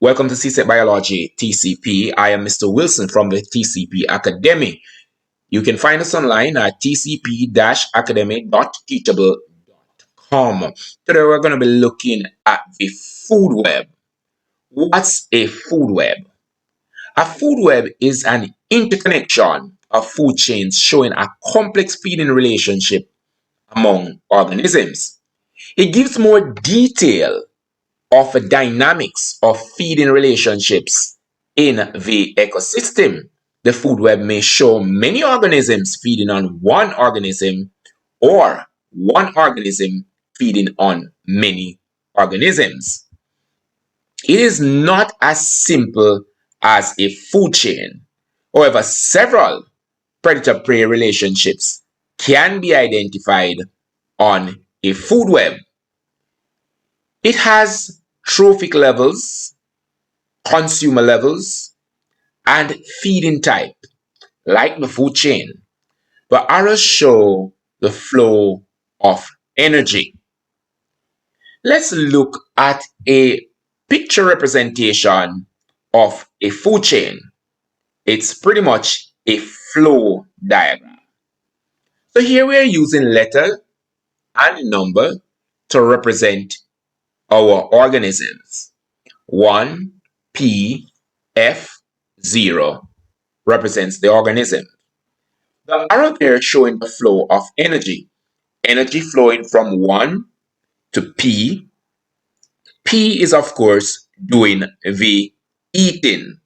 Welcome to CSET Biology TCP. I am Mr. Wilson from the TCP Academy. You can find us online at tcp-academy.teachable.com. Today we're going to be looking at the food web. What's a food web? A food web is an interconnection of food chains showing a complex feeding relationship among organisms. It gives more detail of the dynamics of feeding relationships in the ecosystem. The food web may show many organisms feeding on one organism or one organism feeding on many organisms. It is not as simple as a food chain. However, several predator-prey relationships can be identified on a food web. It has trophic levels, consumer levels, and feeding type, like the food chain. The arrows show the flow of energy. Let's look at a picture representation of a food chain. It's pretty much a flow diagram. So here we are using letter and number to represent our organisms. 1, P, F, 0 represents the organism. The arrow there showing the flow of energy. Energy flowing from 1 to P. P is, of course, doing the eating.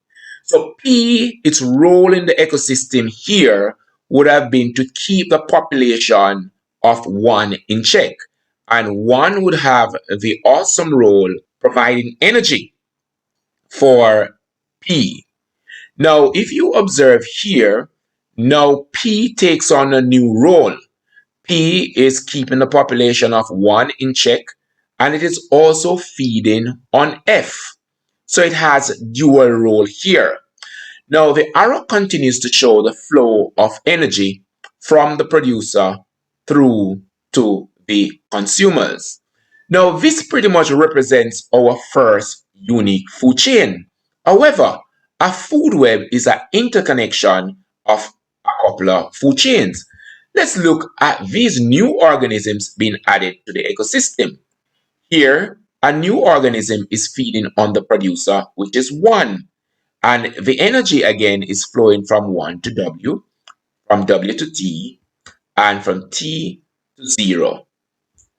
So P, its role in the ecosystem here would have been to keep the population of 1 in check. And 1 would have the awesome role providing energy for P. Now, if you observe here, now P takes on a new role. P is keeping the population of 1 in check, and it is also feeding on F. So it has dual role here. Now, the arrow continues to show the flow of energy from the producer through to the consumers. Now, this pretty much represents our first unique food chain. However, a food web is an interconnection of a couple of food chains. Let's look at these new organisms being added to the ecosystem. Here, a new organism is feeding on the producer, which is 1. And the energy again is flowing from 1 to W, from W to T, and from T to 0.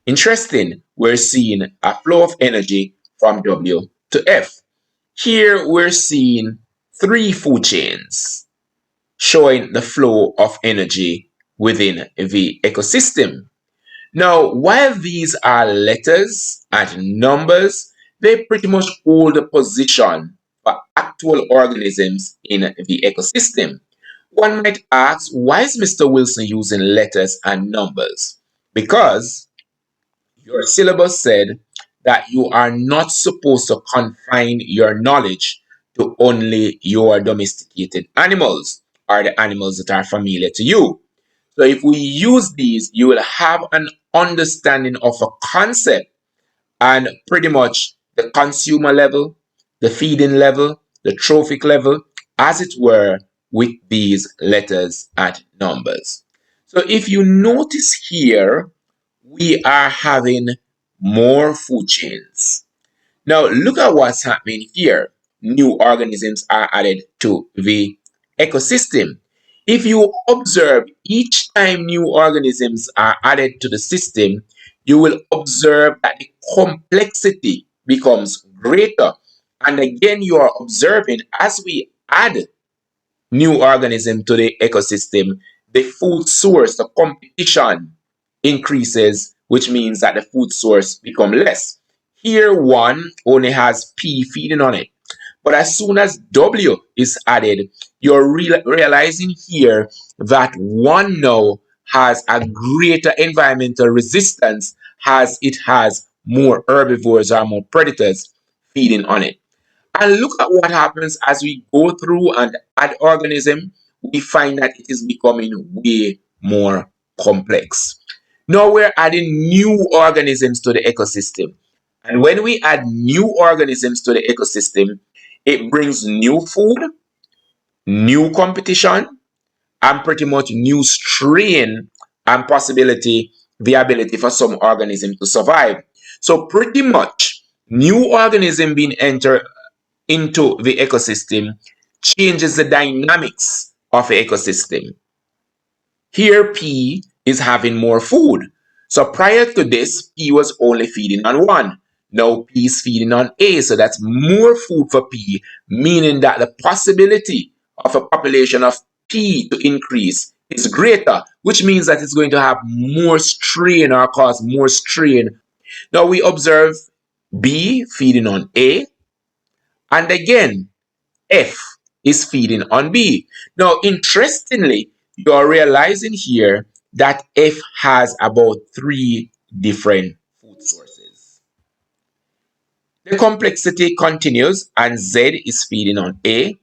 Interesting, we're seeing a flow of energy from W to F. Here we're seeing 3 food chains showing the flow of energy within the ecosystem. Now, while these are letters and numbers, they pretty much hold a position for actual organisms in the ecosystem. One might ask, why is Mr. Wilson using letters and numbers? Because your syllabus said that you are not supposed to confine your knowledge to only your domesticated animals or the animals that are familiar to you. So if we use these, you will have an understanding of a concept and pretty much the consumer level, the feeding level, the trophic level, as it were, with these letters and numbers. So if you notice here, we are having more food chains. Now look at what's happening here. New organisms are added to the ecosystem. If you observe each time new organisms are added to the system, you will observe that the complexity becomes greater. And again, you are observing as we add new organism to the ecosystem, the food source, the competition increases, which means that the food source become less. Here, 1 only has P feeding on it. But as soon as W is added, you're realizing here that 1 now has a greater environmental resistance as it has more herbivores or more predators feeding on it. And look at what happens as we go through and add organism, we find that it is becoming way more complex. Now we're adding new organisms to the ecosystem. And when we add new organisms to the ecosystem, it brings new food, new competition, and pretty much new strain and possibility, the ability for some organism to survive. So pretty much new organism being entered into the ecosystem changes the dynamics of the ecosystem. Here P is having more food. So prior to this, P was only feeding on one. Now P is feeding on A, so that's more food for P, meaning that the possibility of a population of P to increase is greater, which means that it's going to have more strain or cause more strain. Now we observe B feeding on A, and again, F is feeding on B. Now, interestingly, you are realizing here that F has about 3 different food sources. The complexity continues, and Z is feeding on A,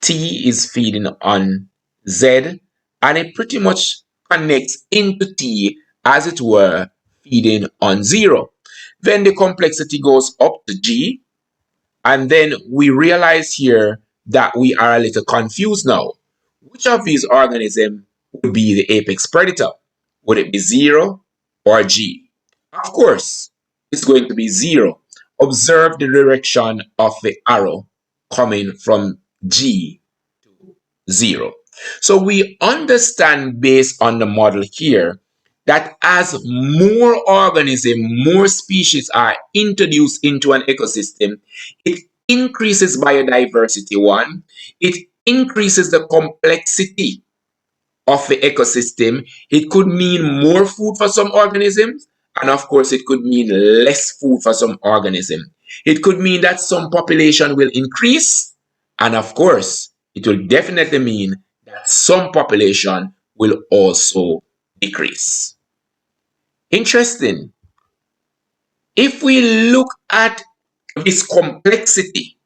T is feeding on Z, and it pretty much connects into T, as it were, feeding on 0. Then the complexity goes up to G, and then we realize here that we are a little confused now. Which of these organisms would be the apex predator? Would it be 0 or G? Of course, it's going to be 0. Observe the direction of the arrow coming from G to 0. So we understand based on the model here that as more organisms, more species are introduced into an ecosystem, it increases biodiversity, one, it increases the complexity of the ecosystem. It could mean more food for some organisms, and of course, it could mean less food for some organisms. It could mean that some population will increase, and of course, it will definitely mean that some population will also decrease. Interesting. If we look at this complexity,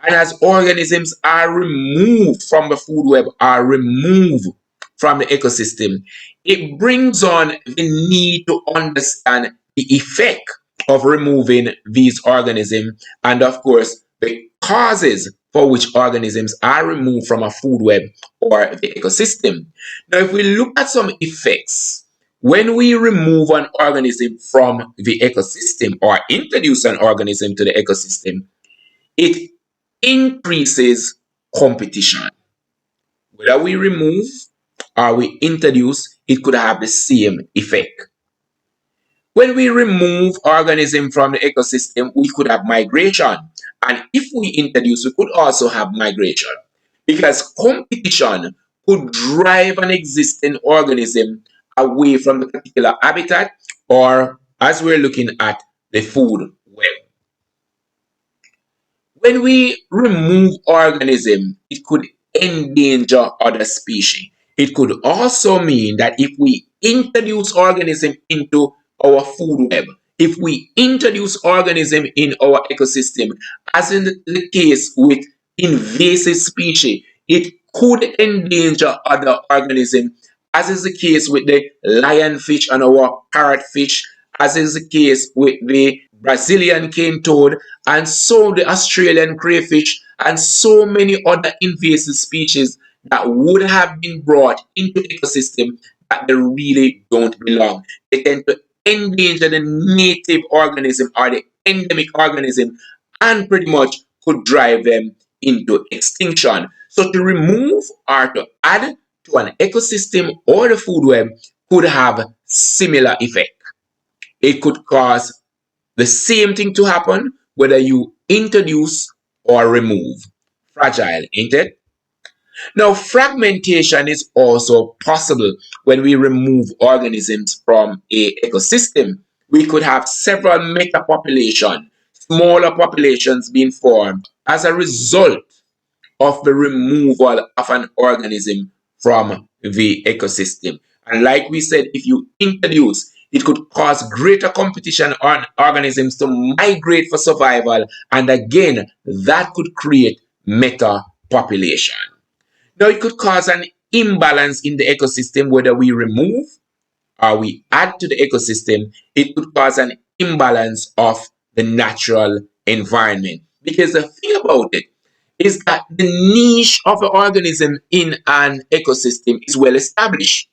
and as organisms are removed from the food web, are removed from the ecosystem, it brings on the need to understand the effect of removing these organisms and, of course, the causes for which organisms are removed from a food web or the ecosystem. Now, if we look at some effects, when we remove an organism from the ecosystem or introduce an organism to the ecosystem, it increases competition. Whether we remove or we introduce, it could have the same effect. When we remove organism from the ecosystem, we could have migration. And if we introduce, we could also have migration. Because competition could drive an existing organism away from the particular habitat, or as we're looking at the food web. When we remove organism, it could endanger other species. It could also mean that if we introduce organism into our food web, if we introduce organism in our ecosystem, as in the case with invasive species, it could endanger other organisms, as is the case with the lionfish and our parrotfish, as is the case with the Brazilian cane toad, and so the Australian crayfish, and so many other invasive species that would have been brought into the ecosystem that they really don't belong. They tend to endanger the native organism or the endemic organism and pretty much could drive them into extinction. So to remove or to add to an ecosystem or the food web could have similar effect. It could cause the same thing to happen whether you introduce or remove. Fragile, ain't it? Now, fragmentation is also possible when we remove organisms from a ecosystem. We could have several meta populations, smaller populations being formed as a result of the removal of an organism from the ecosystem. And like we said, if you introduce, it could cause greater competition on organisms to migrate for survival. And again, that could create meta population. Now, it could cause an imbalance in the ecosystem, whether we remove or we add to the ecosystem. It could cause an imbalance of the natural environment. Because the thing about it is that the niche of the organism in an ecosystem is well established.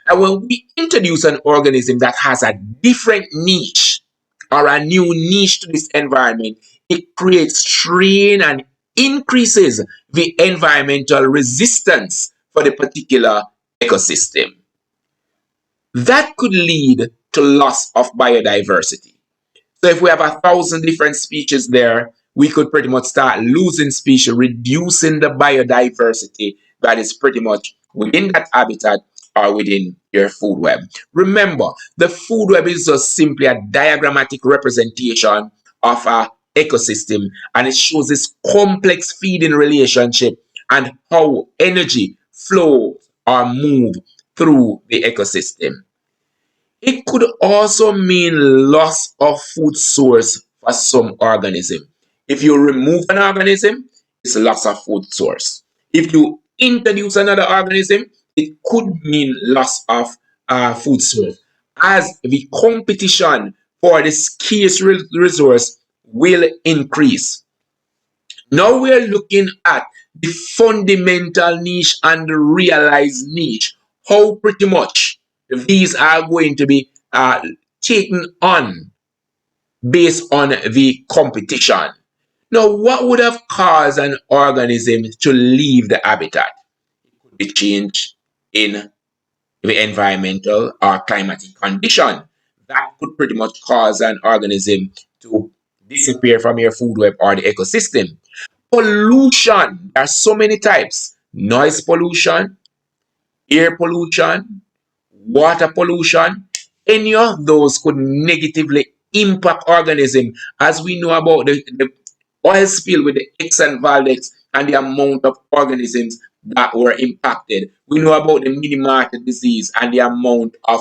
And when we introduce an organism that has a different niche or a new niche to this environment, it creates strain and increases the environmental resistance for the particular ecosystem. That could lead to loss of biodiversity. So if we have 1,000 different species there, we could pretty much start losing species, reducing the biodiversity that is pretty much within that habitat or within your food web. Remember, the food web is just simply a diagrammatic representation of a ecosystem, and it shows this complex feeding relationship and how energy flows or move through the ecosystem. It could also mean loss of food source for some organism. If you remove an organism, it's loss of food source. If you introduce another organism, it could mean loss of food source, as the competition for the scarce resource will increase. Now we're looking at the fundamental niche and the realized niche. How pretty much these are going to be taken on based on the competition. Now, what would have caused an organism to leave the habitat? It could be change in the environmental or climatic condition. That could pretty much cause an organism to disappear from your food web or the ecosystem. Pollution, there are so many types: noise pollution, air pollution, water pollution. Any of those could negatively impact organism, as we know about the oil spill with the Exxon Valdez and the amount of organisms that were impacted. We know about the mini market disease and the amount of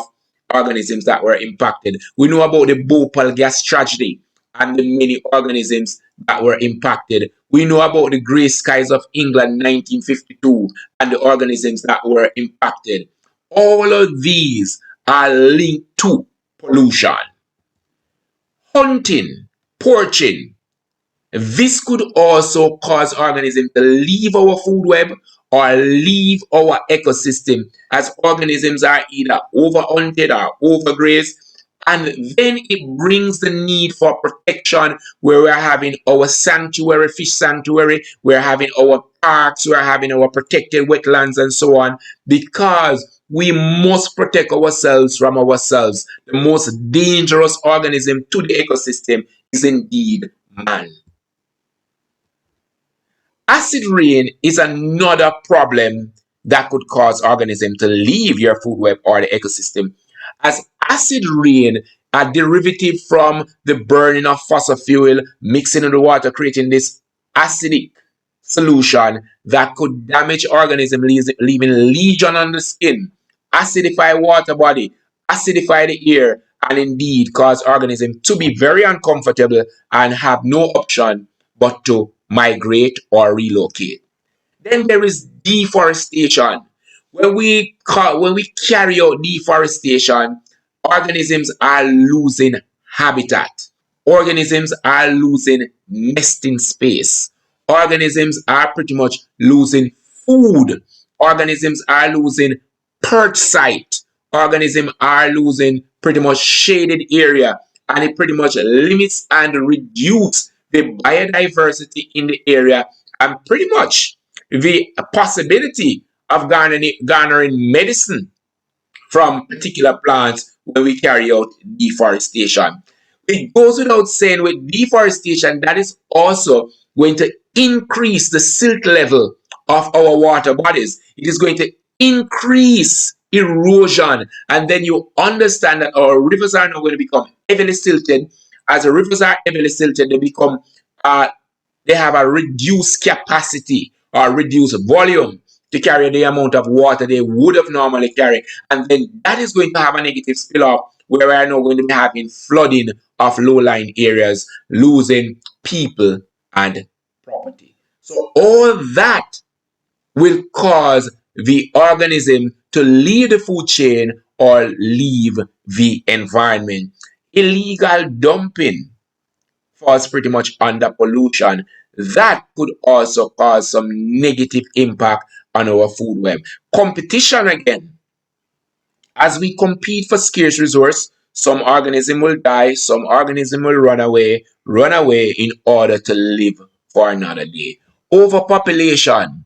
organisms that were impacted. We know about the Bhopal gas tragedy and the many organisms that were impacted. We know about the grey skies of England 1952 and the organisms that were impacted. All of these are linked to pollution. Hunting, poaching, this could also cause organisms to leave our food web or leave our ecosystem, as organisms are either overhunted or overgrazed. And then it brings the need for protection, where we're having our sanctuary, fish sanctuary, we're having our parks, we're having our protected wetlands and so on, because we must protect ourselves from ourselves. The most dangerous organism to the ecosystem is indeed man. Acid rain is another problem that could cause organisms to leave your food web or the ecosystem, as acid rain, a derivative from the burning of fossil fuel, mixing in the water, creating this acidic solution that could damage organisms, leaving lesion on the skin, acidify water body, acidify the air, and indeed cause organisms to be very uncomfortable and have no option but to migrate or relocate. Then there is deforestation. When we carry out deforestation, organisms are losing habitat. Organisms are losing nesting space. Organisms are pretty much losing food. Organisms are losing perch site. Organisms are losing pretty much shaded area, and it pretty much limits and reduces the biodiversity in the area, and pretty much the possibility of garnering medicine from particular plants when we carry out deforestation. It goes without saying, with deforestation, that is also going to increase the silt level of our water bodies. It is going to increase erosion, and then you understand that our rivers are now going to become heavily silted. As the rivers are heavily silted, uh, they have a reduced capacity or reduced volume to carry the amount of water they would have normally carried. And then that is going to have a negative spill off, where we are now going to be having flooding of low-lying areas, losing people and property. So all that will cause the organism to leave the food chain or leave the environment. illegal dumping falls pretty much under pollution. That could also cause some negative impact on our food web. Competition again. As we compete for scarce resource, some organism will die, some organism will run away in order to live for another day. Overpopulation.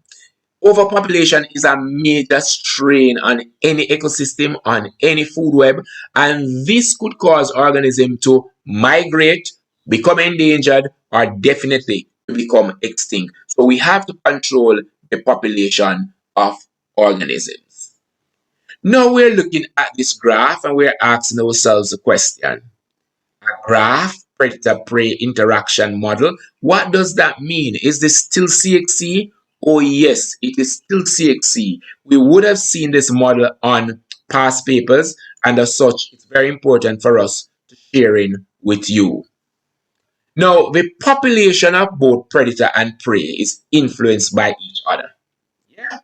Overpopulation is a major strain on any ecosystem, on any food web, and this could cause organisms to migrate, become endangered, or definitely become extinct. So we have to control the population of organisms. Now we're looking at this graph and we're asking ourselves a question. A graph predator-prey interaction model. What does that mean? Is this still CXC? Oh yes, it is still CXC. We would have seen this model on past papers, and as such, it's very important for us to sharing with you. Now, the population of both predator and prey is influenced by each other. Yeah.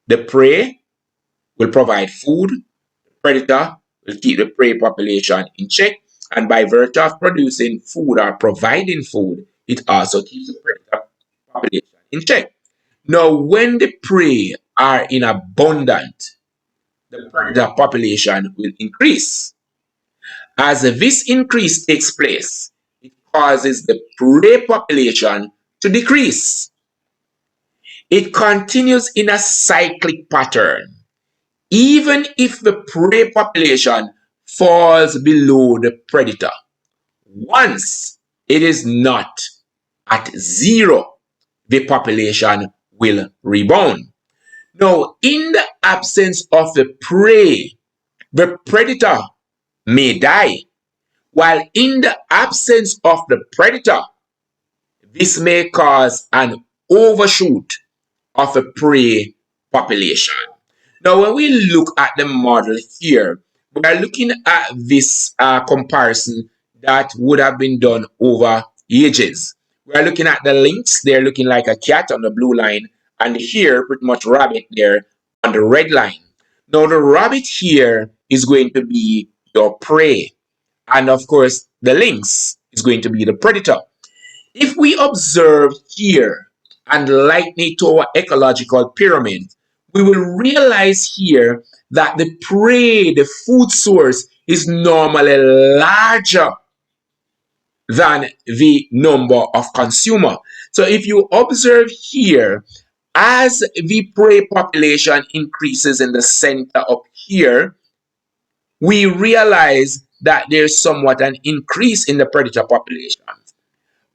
The prey will provide food, predator will keep the prey population in check, and by virtue of producing food or providing food, it also keeps the predator population in check. Now, when the prey are in abundance, the predator population will increase. As this increase takes place, it causes the prey population to decrease. It continues in a cyclic pattern. Even if the prey population falls below the predator, once it is not at zero, the population will rebound. Now, in the absence of the prey, the predator may die, while in the absence of the predator, this may cause an overshoot of a prey population. Now, when we look at the model here, we are looking at this comparison that would have been done over ages. We are looking at the lynx, they're looking like a cat on the blue line, and here, pretty much rabbit there on the red line. Now, the rabbit here is going to be your prey, and of course, the lynx is going to be the predator. If we observe here and liken it to our ecological pyramid, we will realize here that the prey, the food source, is normally larger than the number of consumer. So if you observe here, as the prey population increases in the center up here, we realize that there's somewhat an increase in the predator population.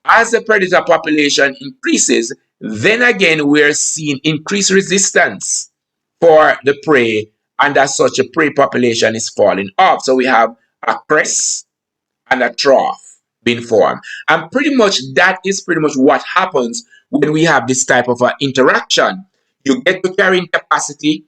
As the predator population increases, then again we're seeing increased resistance for the prey, and as such, a prey population is falling off. So we have a crest and a trough being formed. And pretty much that is pretty much what happens when we have this type of interaction. You get to carrying capacity,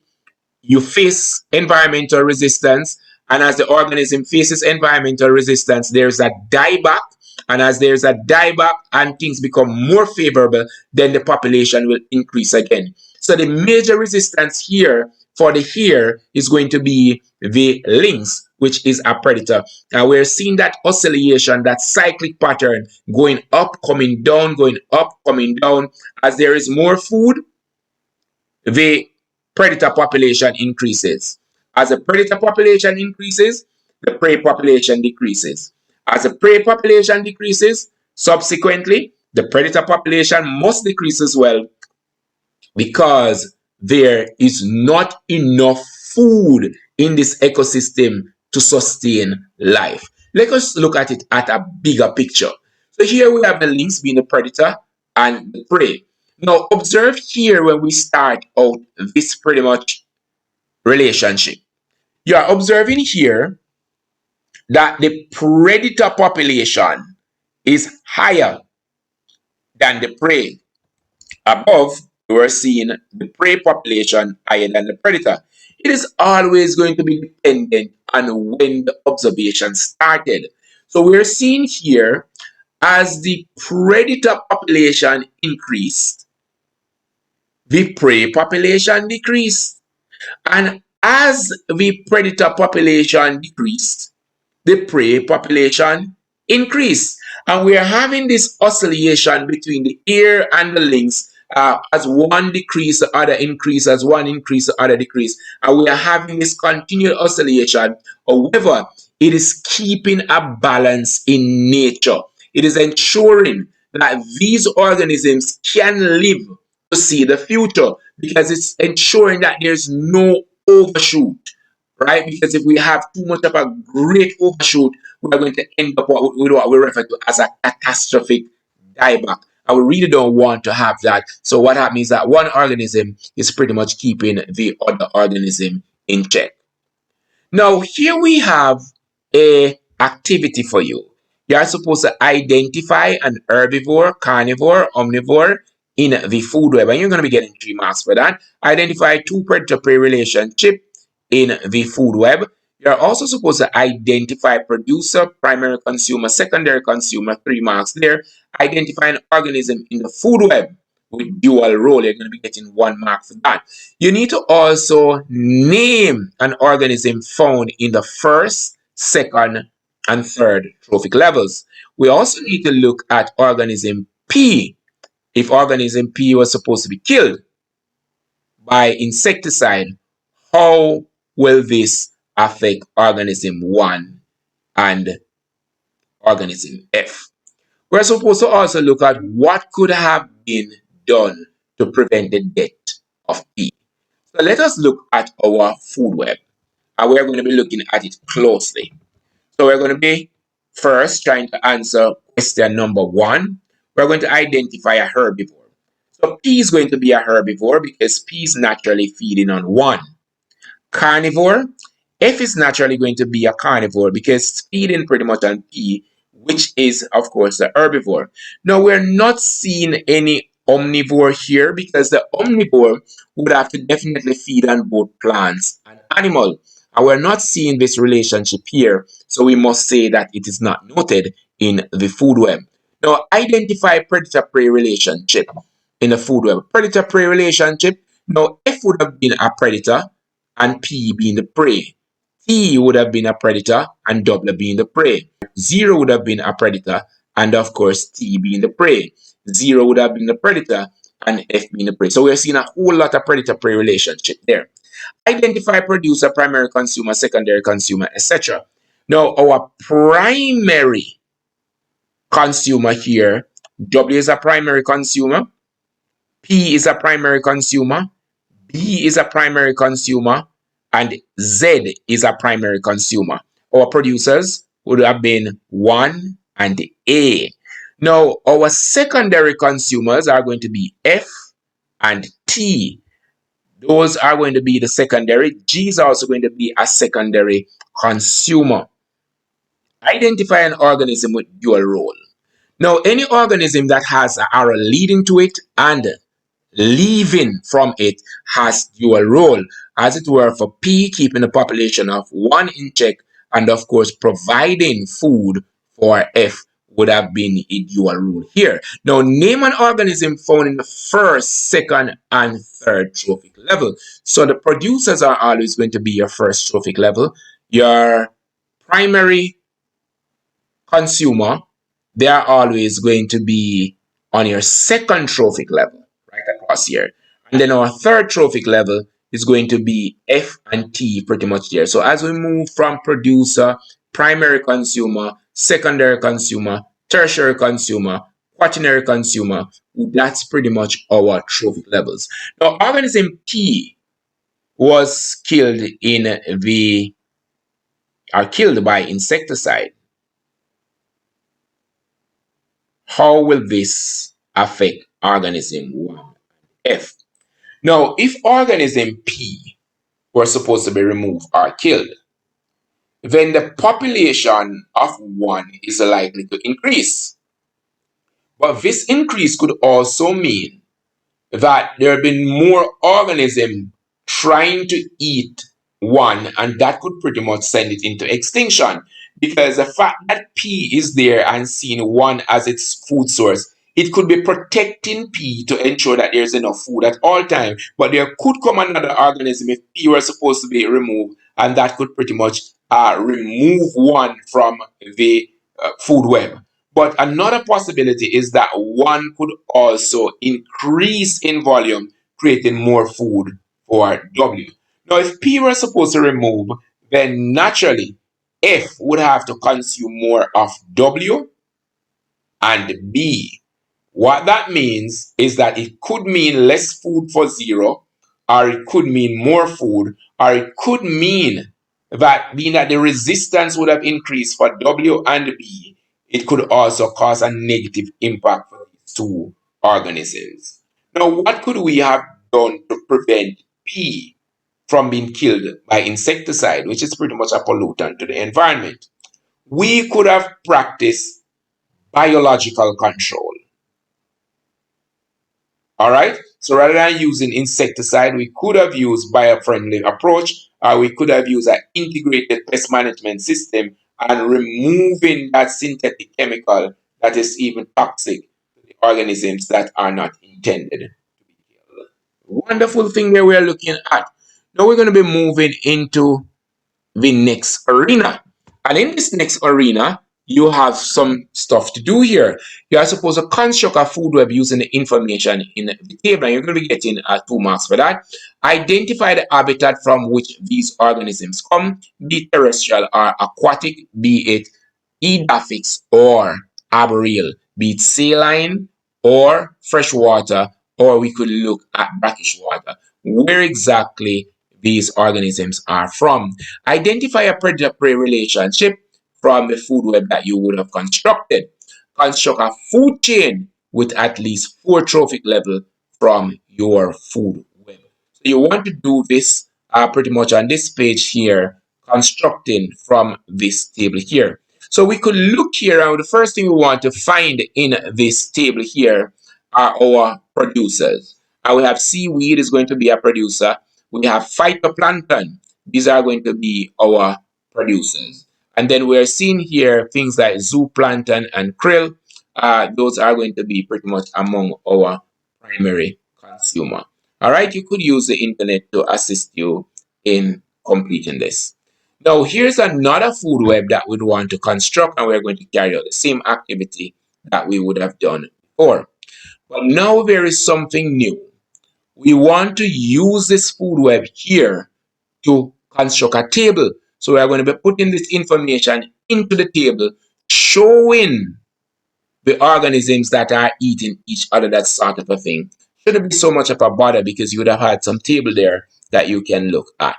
you face environmental resistance, and as the organism faces environmental resistance, there's a dieback, and as there's a dieback and things become more favorable, then the population will increase again. So the major resistance here for the hare is going to be the lynx, which is a predator. Now we're seeing that oscillation, that cyclic pattern, going up, coming down, going up, coming down. As there is more food, the predator population increases. As the predator population increases, the prey population decreases. As the prey population decreases, subsequently, the predator population must decrease as well, because there is not enough food in this ecosystem to sustain life. Let us look at it at a bigger picture. So here we have the lynx being the predator and the prey. Now observe here when we start out this pretty much relationship. You are observing here that the predator population is higher than the prey. Above, we are seeing the prey population higher than the predator. It is always going to be dependent on when the observation started. So we're seeing here, as the predator population increased, the prey population decreased. And as the predator population decreased, the prey population increase. And we are having this oscillation between the hare and the lynx. As one decrease, the other increase. As one increase, the other decrease. And we are having this continual oscillation. However, it is keeping a balance in nature. It is ensuring that these organisms can live to see the future, because it's ensuring that there's no overshoot, right? Because if we have too much of a great overshoot, we're going to end up with what we refer to as a catastrophic dieback. And we really don't want to have that. So what happens is that one organism is pretty much keeping the other organism in check. Now, here we have a activity for you. You are supposed to identify an herbivore, carnivore, omnivore in the food web, and you're going to be getting 3 marks for that. Identify two predator-prey relationship in the food web. You're also supposed to identify producer, primary consumer, secondary consumer, 3 marks there. Identify an organism in the food web with dual role. You're going to be getting 1 mark for that. You need to also name an organism found in the first, second, and third trophic levels. We also need to look at organism P. If organism P was supposed to be killed by insecticide, how will this affect organism 1 and organism F? We're supposed to also look at what could have been done to prevent the death of P. So let us look at our food web, and we're going to be looking at it closely. So we're going to be first trying to answer question number 1. We're going to identify a herbivore. So P is going to be a herbivore because P is naturally feeding on 1. Carnivore, F is naturally going to be a carnivore because it's feeding pretty much on P, which is, of course, the herbivore. Now, we're not seeing any omnivore here because the omnivore would have to definitely feed on both plants and animal. And we're not seeing this relationship here, so we must say that it is not noted in the food web. Now, identify predator-prey relationship in the food web. Predator-prey relationship, now F would have been a predator and P being the prey. T would have been a predator and W being the prey. 0 would have been a predator and of course T being the prey. 0 would have been the predator and F being the prey. So we're seeing a whole lot of predator-prey relationship there. Identify producer, primary consumer, secondary consumer, etc. Now our primary consumer here, W is a primary consumer, P is a primary consumer, B is a primary consumer, and Z is a primary consumer. Our producers would have been 1 and A. Now, our secondary consumers are going to be F and T. Those are going to be the secondary. G is also going to be a secondary consumer. Identify an organism with dual role. Now, any organism that has an arrow leading to it and leaving from it has dual role, as it were for P, keeping the population of 1 in check, and of course providing food for F would have been a dual role here. Now name an organism found in the first, second, and third trophic level. So the producers are always going to be your first trophic level. Your primary consumer, they are always going to be on your second trophic level, right across here. And then our third trophic level is going to be F and T pretty much there. So as we move from producer, primary consumer, secondary consumer, tertiary consumer, quaternary consumer, that's pretty much our trophic levels. Now, organism P was killed killed by insecticide. How will this affect organism 1F? Now, if organism P were supposed to be removed or killed, then the population of 1 is likely to increase. But this increase could also mean that there have been more organisms trying to eat 1, and that could pretty much send it into extinction, because the fact that P is there and seeing 1 as its food source, it could be protecting P to ensure that there's enough food at all times. But there could come another organism if P were supposed to be removed and that could pretty much remove one from the food web. But another possibility is that one could also increase in volume, creating more food for W. Now, if P were supposed to remove, then naturally F would have to consume more of W and B. What that means is that it could mean less food for 0, or it could mean more food, or it could mean that being that the resistance would have increased for W and B, it could also cause a negative impact for these two organisms. Now, what could we have done to prevent P from being killed by insecticide, which is pretty much a pollutant to the environment? We could have practiced biological control. All right. So rather than using insecticide, we could have used biofriendly approach, or we could have used an integrated pest management system and removing that synthetic chemical that is even toxic to the organisms that are not intended to be killed. Wonderful thing that we are looking at. Now we're going to be moving into the next arena. And in this next arena, you have some stuff to do here. You are supposed to construct a food web using the information in the table, and you're going to be getting 2 marks for that. Identify the habitat from which these organisms come, be it terrestrial or aquatic, be it edaphics or arboreal, be it saline or freshwater, or we could look at brackish water. Where exactly these organisms are from. Identify a predator-prey relationship from the food web that you would have constructed. Construct a food chain with at least 4 trophic levels from your food web. So you want to do this pretty much on this page here, constructing from this table here. So we could look here, and the first thing we want to find in this table here are our producers. And we have seaweed is going to be a producer. We have phytoplankton. These are going to be our producers. And then we're seeing here things like zooplankton and krill. Those are going to be pretty much among our primary consumer. All right, you could use the internet to assist you in completing this. Now, here's another food web that we'd want to construct, and we're going to carry out the same activity that we would have done before. But now there is something new. We want to use this food web here to construct a table. So we are going to be putting this information into the table, showing the organisms that are eating each other, that sort of a thing. Shouldn't be so much of a bother because you would have had some table there that you can look at.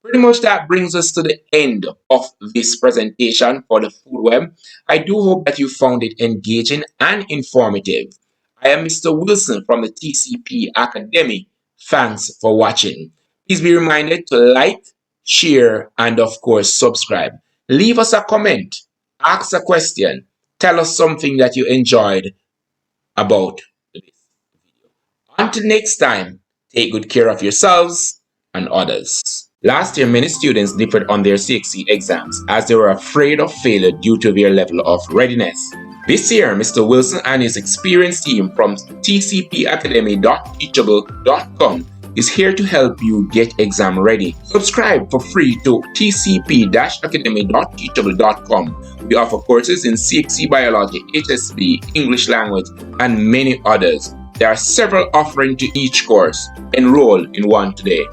Pretty much that brings us to the end of this presentation for the food web. I do hope that you found it engaging and informative. I am Mr. Wilson from the TCP Academy. Thanks for watching. Please be reminded to like, share, and of course subscribe. Leave us a comment, ask a question, tell us something that you enjoyed about this video. Until next time, take good care of yourselves and others. Last year, many students differed on their CXC exams as they were afraid of failure due to their level of readiness. This year, Mr. Wilson and his experienced team from tcpacademy.teachable.com is here to help you get exam ready. Subscribe for free to tcp-academy.teachable.com. We offer courses in CXC Biology, HSB, English Language, and many others. There are several offerings to each course. Enroll in one today.